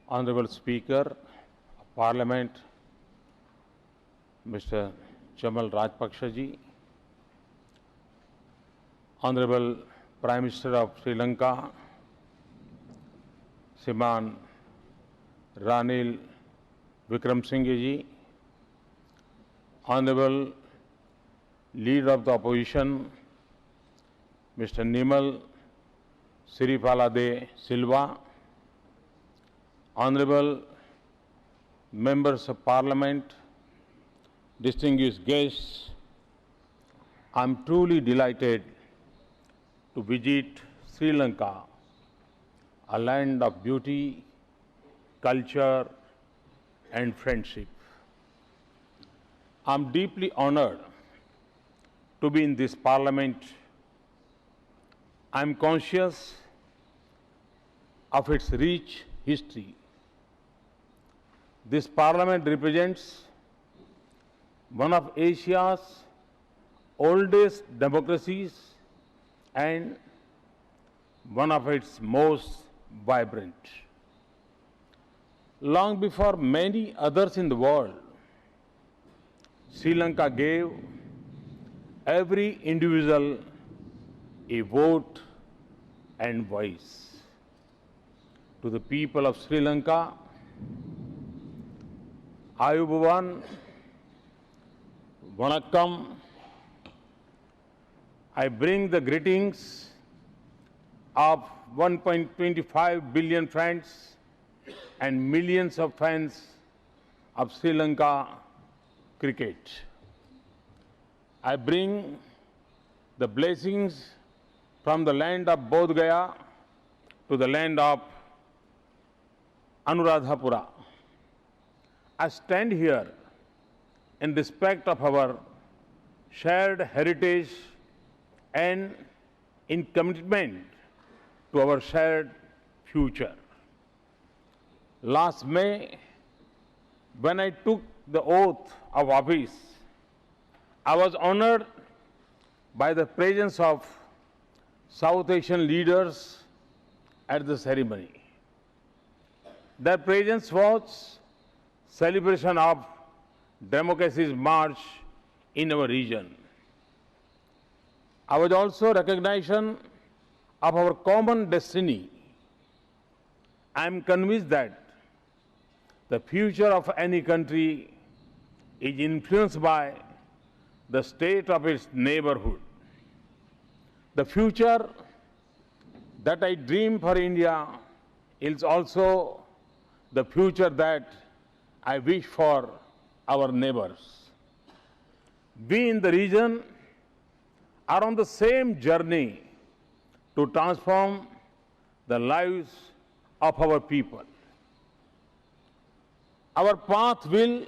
Honorable Speaker of Parliament, Mr. Chamal Rajpaksha ji, Honorable Prime Minister of Sri Lanka, Shriman Ranil Wickremesinghe ji, Honorable Leader of the Opposition, Mr. Nimal Siripala de Silva, Honorable Members of Parliament, distinguished guests, I am truly delighted to visit Sri Lanka, a land of beauty, culture, and friendship. I am deeply honored to be in this Parliament. I am conscious of its rich history. This Parliament represents one of Asia's oldest democracies and one of its most vibrant. Long before many others in the world, Sri Lanka gave every individual a vote and voice. To the people of Sri Lanka, Ayubowan, Vanakkam, I bring the greetings of 1.25 billion friends and millions of fans of Sri Lanka cricket. I bring the blessings from the land of Bodh Gaya to the land of Anuradhapura. I stand here in respect of our shared heritage and in commitment to our shared future. Last May, when I took the oath of office, I was honored by the presence of South Asian leaders at the ceremony. Their presence was celebration of democracy's march in our region. I was also recognition of our common destiny. I am convinced that the future of any country is influenced by the state of its neighborhood. The future that I dream for India is also the future that I wish for our neighbors. We in the region are on the same journey to transform the lives of our people. Our path will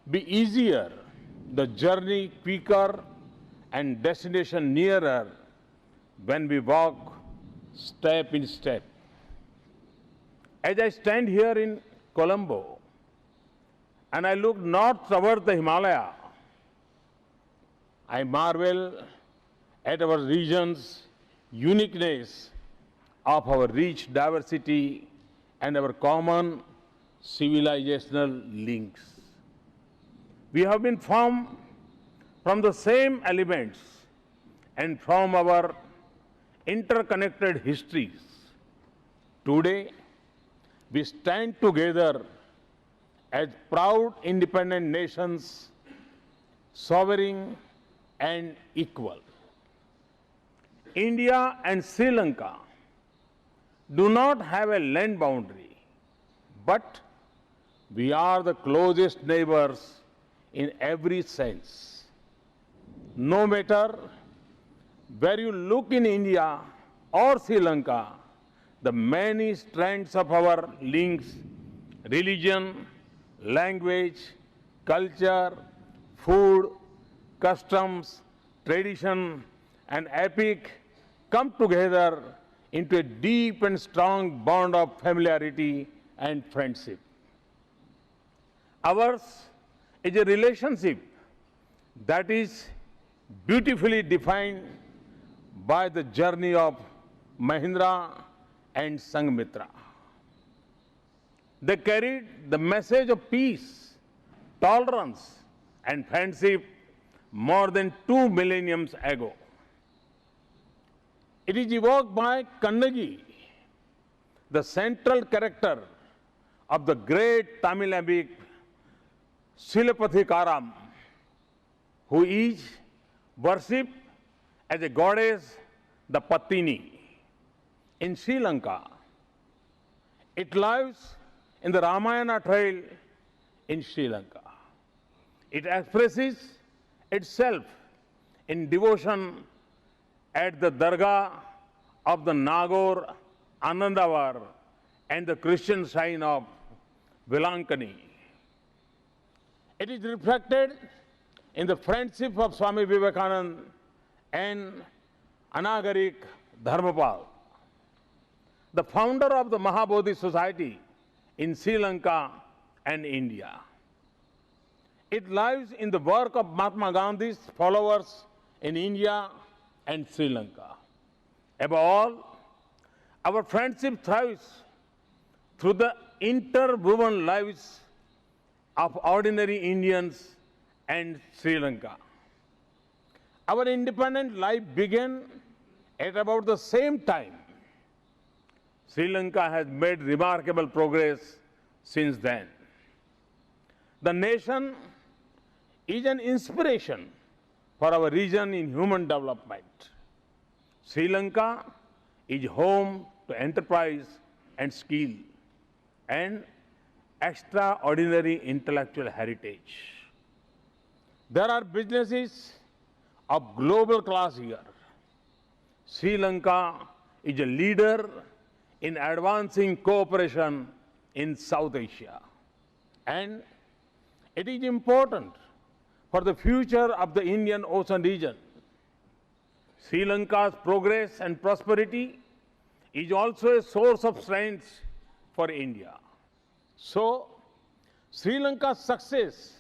be easier, the journey quicker, and destination nearer when we walk step in step. As I stand here in Colombo and I look north toward the Himalaya, I marvel at our region's uniqueness of our rich diversity and our common civilizational links. We have been formed from the same elements and from our interconnected histories. Today, we stand together as proud independent nations, sovereign and equal. India and Sri Lanka do not have a land boundary, but we are the closest neighbors in every sense. No matter where you look in India or Sri Lanka, the many strands of our links, religion, language, culture, food, customs, tradition, and epic come together into a deep and strong bond of familiarity and friendship. Ours is a relationship that is beautifully defined by the journey of Mahindra and Sanghmitra. They carried the message of peace, tolerance, and friendship more than 2 millenniums ago. It is evoked by Kannagi, the central character of the great Tamil epic Silapathikaram, who is worshipped as a goddess, the Patini. In Sri Lanka, it lives in the Ramayana trail in Sri Lanka. It expresses itself in devotion at the Dargah of the Nagore Anandavar and the Christian shrine of Velankani. It is reflected in the friendship of Swami Vivekananda and Anagarik Dharmapal, the founder of the Mahabodhi Society in Sri Lanka and India. It lies in the work of Mahatma Gandhi's followers in India and Sri Lanka. Above all, our friendship thrives through the interwoven lives of ordinary Indians and Sri Lanka. Our independent life began at about the same time. Sri Lanka has made remarkable progress since then. The nation is an inspiration for our region in human development. Sri Lanka is home to enterprise and skill and extraordinary intellectual heritage. There are businesses of global class here. Sri Lanka is a leader in advancing cooperation in South Asia. And it is important for the future of the Indian Ocean region. Sri Lanka's progress and prosperity is also a source of strength for India. So, Sri Lanka's success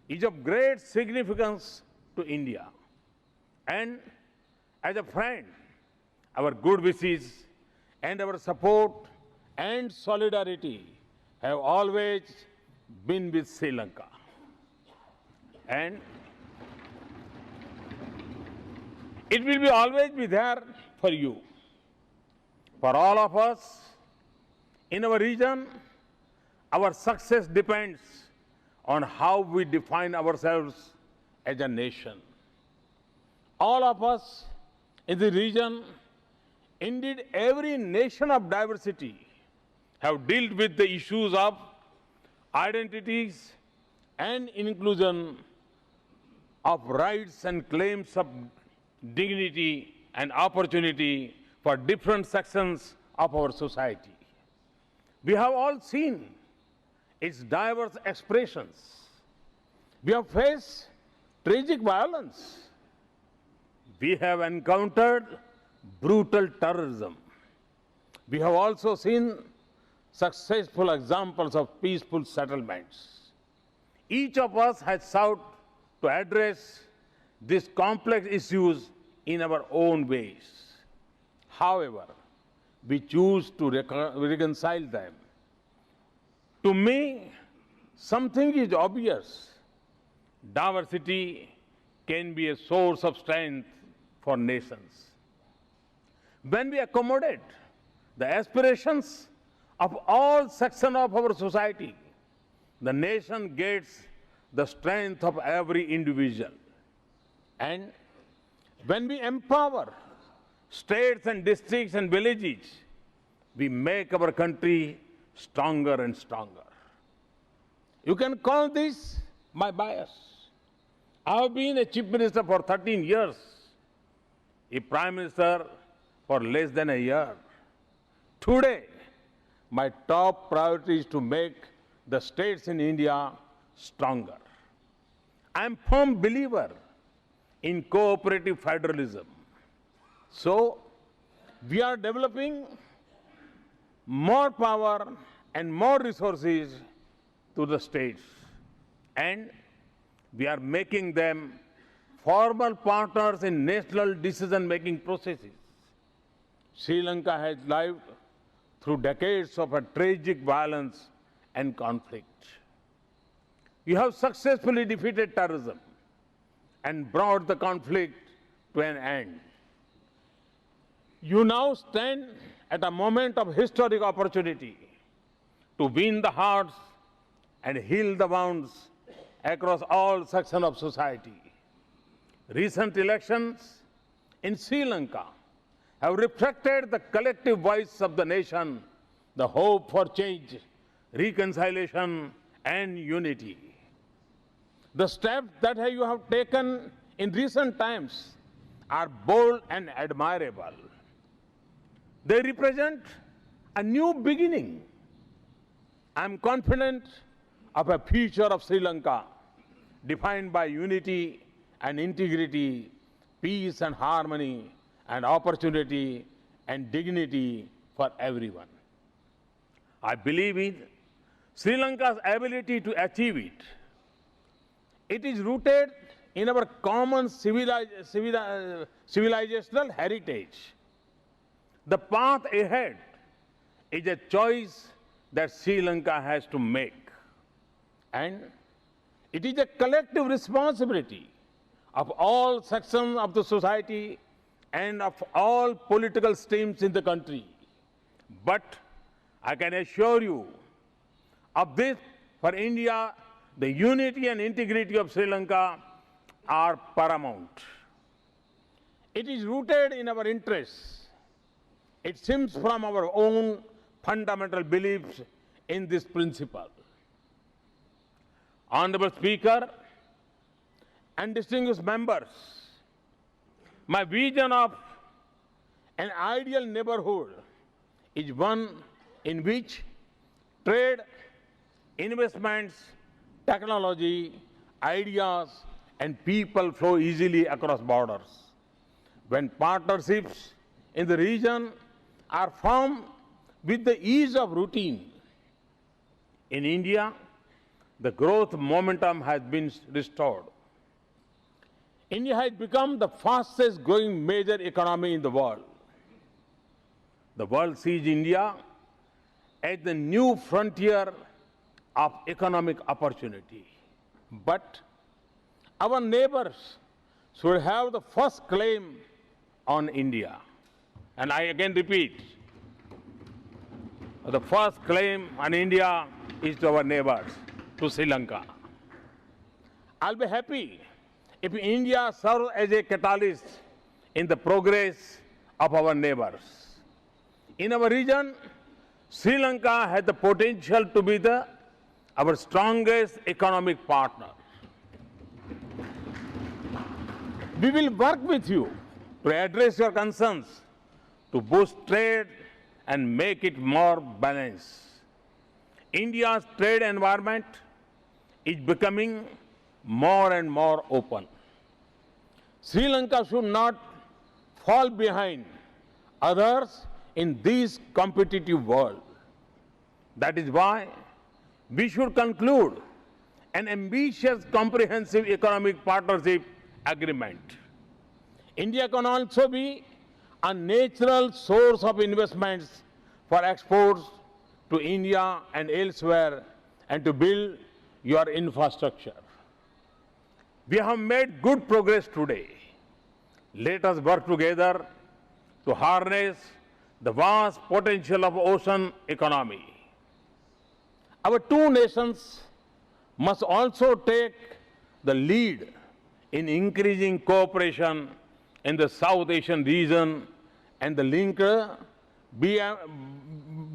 is of great significance to India. And as a friend, our good wishes and our support and solidarity have always been with Sri Lanka. And it will always be there for you. For all of us in our region, our success depends on how we define ourselves as a nation. All of us in the region, indeed every nation of diversity, have dealt with the issues of identities and inclusion, of rights and claims of dignity and opportunity for different sections of our society. We have all seen its diverse expressions. We have faced tragic violence. We have encountered brutal terrorism. We have also seen successful examples of peaceful settlements. Each of us has sought to address these complex issues in our own ways. However, we choose to reconcile them. To me, something is obvious. Diversity can be a source of strength for nations. When we accommodate the aspirations of all sections of our society, the nation gets the strength of every individual. And when we empower states and districts and villages, we make our country stronger and stronger. You can call this my bias. I have been a chief minister for 13 years, a prime minister for less than a year. Today, my top priority is to make the states in India stronger. I am a firm believer in cooperative federalism. So, we are developing more power and more resources to the states, and we are making them formal partners in national decision-making processes. Sri Lanka has lived through decades of a tragic violence and conflict. You have successfully defeated terrorism and brought the conflict to an end. You now stand at a moment of historic opportunity to win the hearts and heal the wounds across all sections of society. Recent elections in Sri Lanka have reflected the collective voice of the nation, the hope for change, reconciliation, and unity. The steps that you have taken in recent times are bold and admirable. They represent a new beginning. I am confident of a future of Sri Lanka defined by unity and integrity, peace and harmony, and opportunity and dignity for everyone. I believe in Sri Lanka's ability to achieve it. It is rooted in our common civilizational heritage. The path ahead is a choice that Sri Lanka has to make. And it is a collective responsibility of all sections of the society and of all political streams in the country. But I can assure you of this, for India, the unity and integrity of Sri Lanka are paramount. It is rooted in our interests. It stems from our own fundamental beliefs in this principle. Honorable Speaker and distinguished members, my vision of an ideal neighborhood is one in which trade, investments, technology, ideas, and people flow easily across borders. When partnerships in the region are formed with the ease of routine. In India, the growth momentum has been restored. India has become the fastest growing major economy in the world. The world sees India as the new frontier of economic opportunity. But our neighbors should have the first claim on India. And I again repeat, the first claim on India is to our neighbors, to Sri Lanka. I'll be happy if India serves as a catalyst in the progress of our neighbors. In our region, Sri Lanka has the potential to be our strongest economic partner. We will work with you to address your concerns, to boost trade and make it more balanced. India's trade environment is becoming more and more open. Sri Lanka should not fall behind others in this competitive world. That is why we should conclude an ambitious, comprehensive economic partnership agreement. India can also be a natural source of investments for exports to India and elsewhere, and to build your infrastructure. We have made good progress today. Let us work together to harness the vast potential of ocean economy. Our two nations must also take the lead in increasing cooperation in the South Asian region and the linked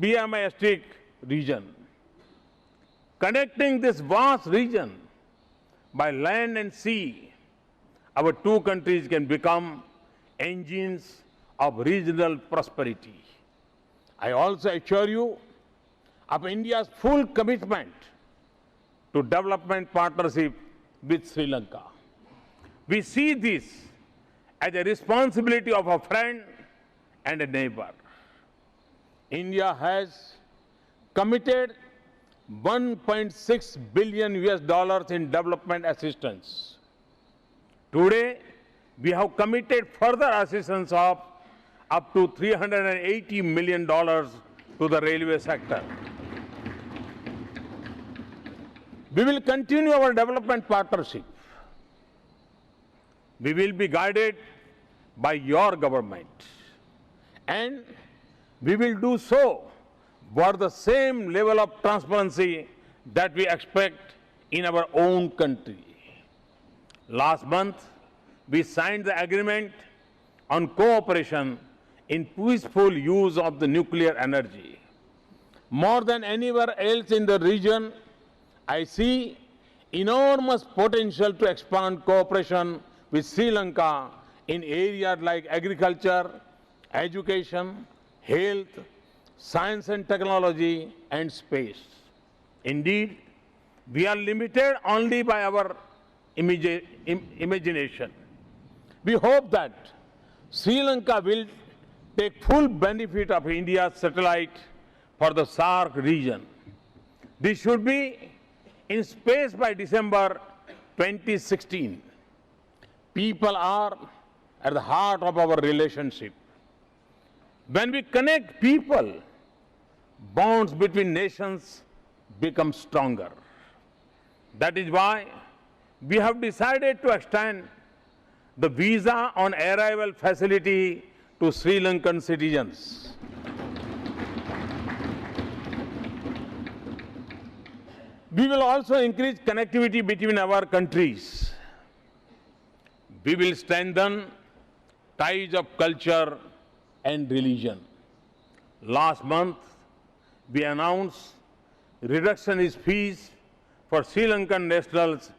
BMISTIC region. Connecting this vast region by land and sea, our two countries can become engines of regional prosperity. I also assure you of India's full commitment to development partnership with Sri Lanka. We see this as a responsibility of a friend and a neighbor. India has committed $1.6 billion in development assistance. Today, we have committed further assistance of up to $380 million to the railway sector. We will continue our development partnership. We will be guided by your government. And we will do so for the same level of transparency that we expect in our own country. Last month, we signed the agreement on cooperation in peaceful use of the nuclear energy. More than anywhere else in the region, I see enormous potential to expand cooperation with Sri Lanka in areas like agriculture, education, health, science and technology, and space. Indeed, we are limited only by our imagination. We hope that Sri Lanka will take full benefit of India's satellite for the SAARC region. This should be in space by December 2016. People are at the heart of our relationship. When we connect people, bonds between nations become stronger. That is why we have decided to extend the visa on arrival facility to Sri Lankan citizens. We will also increase connectivity between our countries. We will strengthen ties of culture and religion. Last month, we announced reduction in fees for Sri Lankan nationals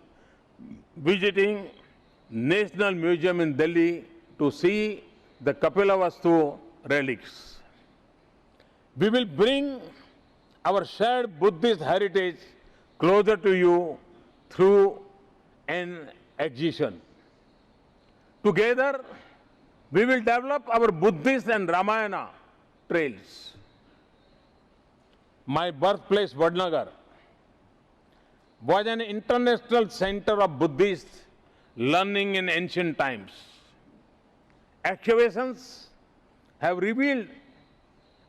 visiting National Museum in Delhi to see the Kapilavastu relics. We will bring our shared Buddhist heritage closer to you through an exhibition. Together, we will develop our Buddhist and Ramayana trails. My birthplace, Vadnagar, was an international center of Buddhist learning in ancient times. Excavations have revealed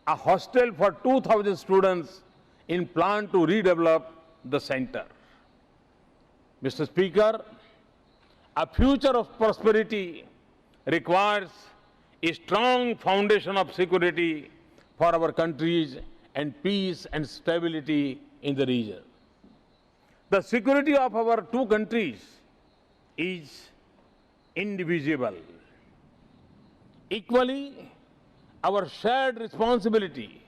a hostel for 2,000 students in plan to redevelop the center. Mr. Speaker, a future of prosperity requires a strong foundation of security for our countries and peace and stability in the region. The security of our two countries is indivisible. Equally, our shared responsibility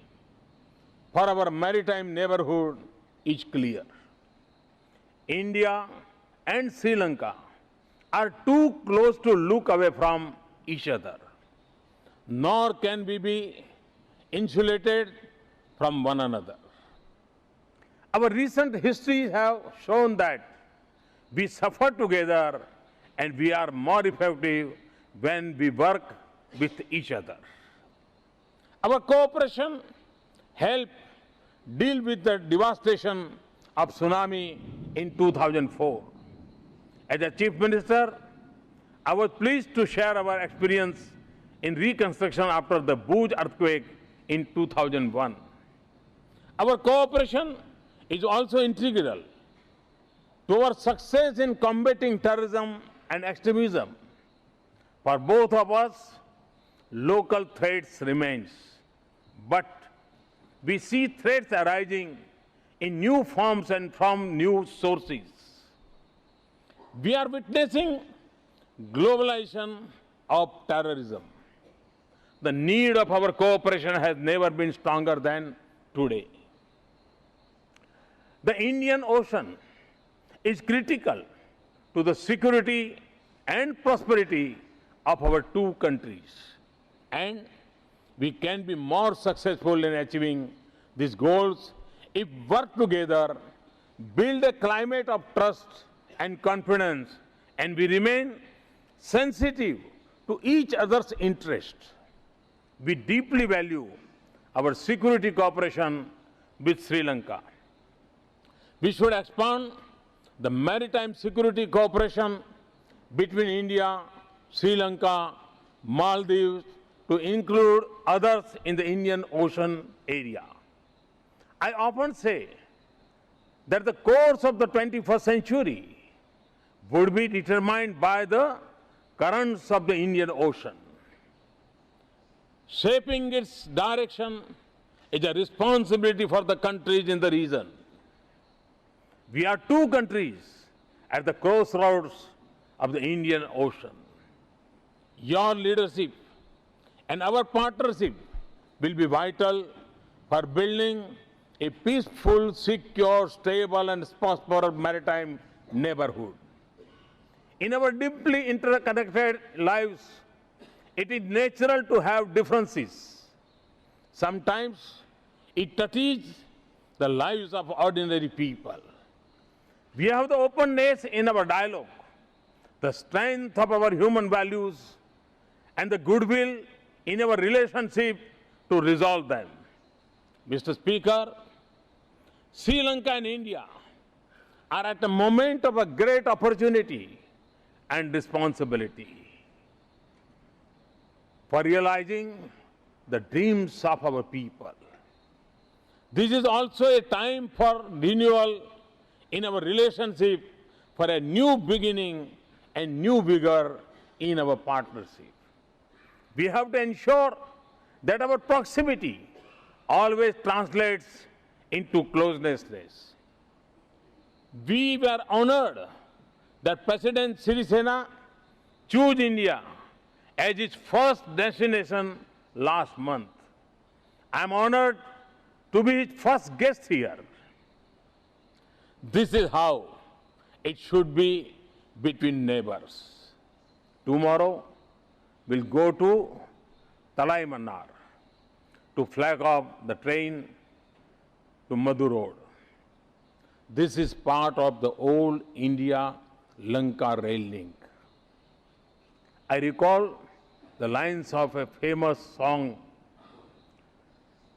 for our maritime neighborhood is clear. India and Sri Lanka are too close to look away from each other, nor can we be insulated from one another. Our recent histories have shown that we suffer together and we are more effective when we work with each other. Our cooperation helped deal with the devastation of tsunami in 2004. As a Chief Minister, I was pleased to share our experience in reconstruction after the Bhuj earthquake in 2001. Our cooperation is also integral to our success in combating terrorism and extremism. For both of us, local threats remain, but we see threats arising in new forms and from new sources. We are witnessing globalization of terrorism. The need of our cooperation has never been stronger than today. The Indian Ocean is critical to the security and prosperity of our two countries, and we can be more successful in achieving these goals if we work together, build a climate of trust and confidence, and we remain sensitive to each other's interests. We deeply value our security cooperation with Sri Lanka. We should expand the maritime security cooperation between India, Sri Lanka, Maldives to include others in the Indian Ocean area. I often say that the course of the 21st century would be determined by the currents of the Indian Ocean. Shaping its direction is a responsibility for the countries in the region. We are two countries at the crossroads of the Indian Ocean. Your leadership and our partnership will be vital for building a peaceful, secure, stable and prosperous maritime neighborhood. In our deeply interconnected lives, it is natural to have differences. Sometimes it touches the lives of ordinary people. We have the openness in our dialogue, the strength of our human values, and the goodwill in our relationship to resolve them. Mr. Speaker, Sri Lanka and India are at a moment of a great opportunity and responsibility for realizing the dreams of our people. This is also a time for renewal in our relationship, for a new beginning and new vigor in our partnership. We have to ensure that our proximity always translates into closeness. We were honored that President Sri Lanka chose India as its first destination last month. I am honored to be his first guest here. This is how it should be between neighbors. Tomorrow, we'll go to Talai Mannar to flag off the train to Madhu Road. This is part of the old India-Lanka rail link. I recall the lines of a famous song,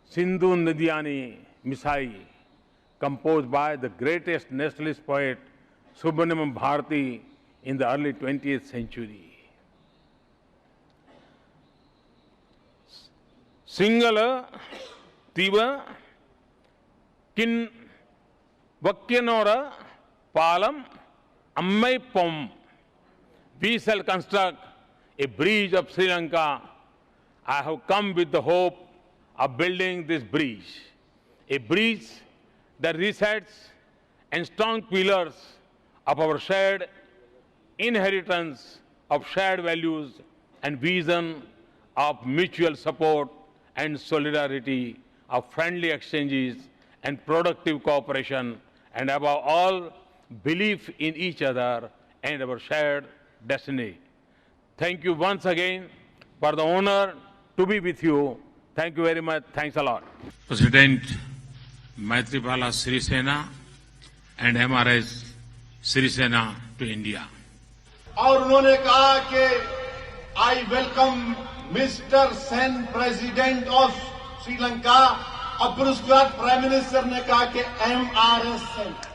Sindhu Nidiyani Misai, composed by the greatest nationalist poet Subramaniam Bharati in the early 20th century. Singala Tiva Kin Vakyanora Palam Ammai Pom. We shall construct a bridge of Sri Lanka. I have come with the hope of building this bridge. A bridge that resets and strong pillars of our shared inheritance of shared values and vision of mutual support and solidarity, of friendly exchanges and productive cooperation, and above all, belief in each other and our shared destiny. Thank you once again for the honor to be with you. Thank you very much. Thanks a lot. President Maitripala Sirisena and MRS Sirisena to India. और उन्होंने कहा कि I welcome Mr. Sen, President of Sri Lanka. और फिर उसके बाद prime minister ने कहा कि MRS Sen.